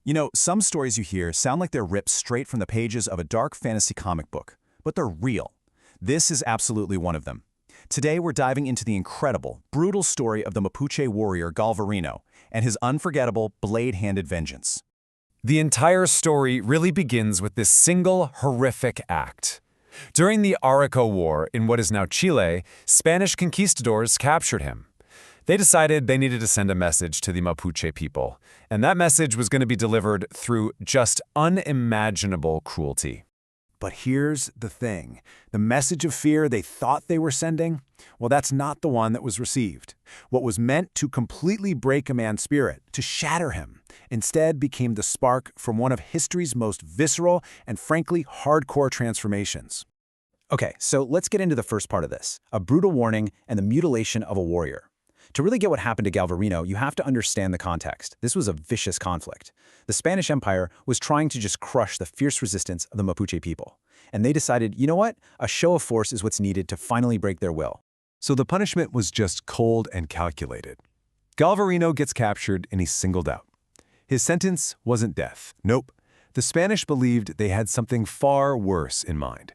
You know, some stories you hear sound like they're ripped straight from the pages of a dark fantasy comic book, but they're real. This is absolutely one of them. Today we're diving into the incredible, brutal story of the Mapuche warrior Galvarino and his unforgettable blade-handed vengeance. The entire story really begins with this single horrific act. During the Arauco War in what is now Chile, Spanish conquistadors captured him. They decided they needed to send a message to the Mapuche people, and that message was going to be delivered through just unimaginable cruelty. But here's the thing. The message of fear they thought they were sending, well, that's not the one that was received. What was meant to completely break a man's spirit, to shatter him, instead became the spark from one of history's most visceral and frankly hardcore transformations. Okay, so let's get into the first part of this, a brutal warning and the mutilation of a warrior. To really get what happened to Galvarino, you have to understand the context. This was a vicious conflict. The Spanish Empire was trying to just crush the fierce resistance of the Mapuche people. And they decided, you know what? A show of force is what's needed to finally break their will. So the punishment was just cold and calculated. Galvarino gets captured and he's singled out. His sentence wasn't death. Nope. The Spanish believed they had something far worse in mind: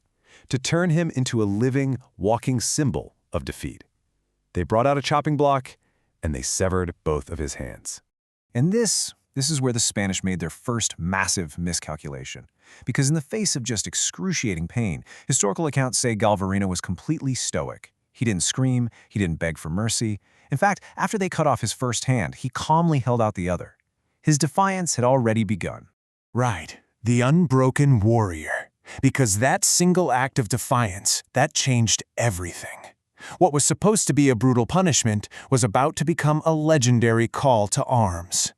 to turn him into a living, walking symbol of defeat. They brought out a chopping block, and they severed both of his hands. And this is where the Spanish made their first massive miscalculation. Because in the face of just excruciating pain, historical accounts say Galvarino was completely stoic. He didn't scream, he didn't beg for mercy. In fact, after they cut off his first hand, he calmly held out the other. His defiance had already begun. Right, the unbroken warrior. Because that single act of defiance, that changed everything. What was supposed to be a brutal punishment was about to become a legendary call to arms.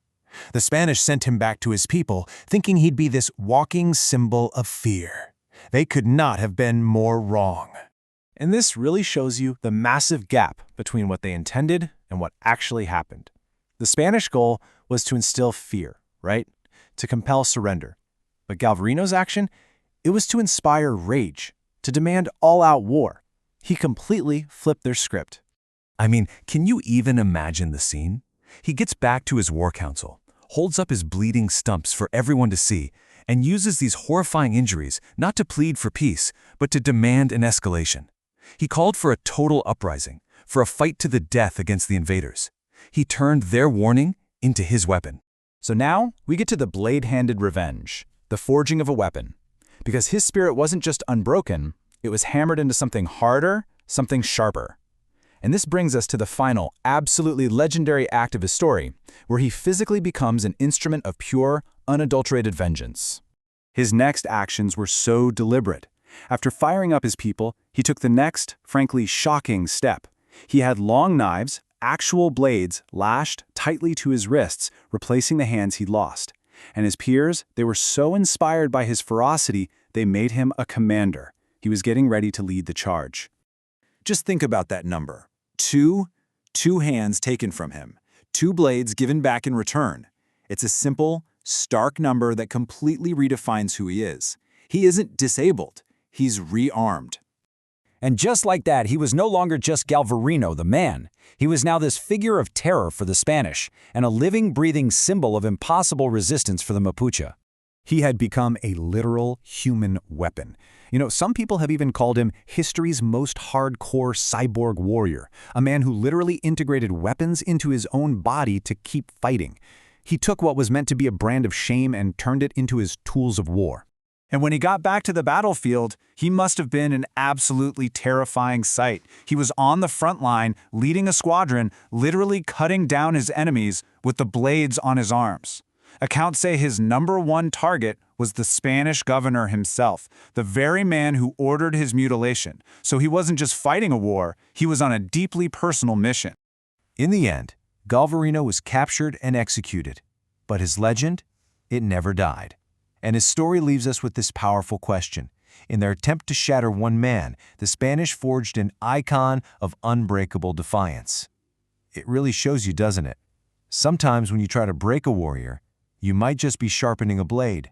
The Spanish sent him back to his people, thinking he'd be this walking symbol of fear. They could not have been more wrong. And this really shows you the massive gap between what they intended and what actually happened. The Spanish goal was to instill fear, right? To compel surrender. But Galvarino's action, it was to inspire rage, to demand all-out war. He completely flipped their script. I mean, can you even imagine the scene? He gets back to his war council, holds up his bleeding stumps for everyone to see, and uses these horrifying injuries not to plead for peace, but to demand an escalation. He called for a total uprising, for a fight to the death against the invaders. He turned their warning into his weapon. So now we get to the blade-handed revenge, the forging of a weapon. Because his spirit wasn't just unbroken, it was hammered into something harder, something sharper. And this brings us to the final, absolutely legendary act of his story, where he physically becomes an instrument of pure, unadulterated vengeance. His next actions were so deliberate. After firing up his people, he took the next, frankly shocking step. He had long knives, actual blades, lashed tightly to his wrists, replacing the hands he'd lost. And his peers, they were so inspired by his ferocity, they made him a commander. He was getting ready to lead the charge. Just think about that number. Two hands taken from him. 2 blades given back in return. It's a simple, stark number that completely redefines who he is. He isn't disabled. He's rearmed. And just like that, he was no longer just Galvarino, the man. He was now this figure of terror for the Spanish, and a living, breathing symbol of impossible resistance for the Mapuche. He had become a literal human weapon. You know, some people have even called him history's most hardcore cyborg warrior, a man who literally integrated weapons into his own body to keep fighting. He took what was meant to be a brand of shame and turned it into his tools of war. And when he got back to the battlefield, he must have been an absolutely terrifying sight. He was on the front line, leading a squadron, literally cutting down his enemies with the blades on his arms. Accounts say his #1 target was the Spanish governor himself, the very man who ordered his mutilation. So he wasn't just fighting a war, he was on a deeply personal mission. In the end, Galvarino was captured and executed. But his legend, it never died. And his story leaves us with this powerful question. In their attempt to shatter one man, the Spanish forged an icon of unbreakable defiance. It really shows you, doesn't it? Sometimes when you try to break a warrior, you might just be sharpening a blade.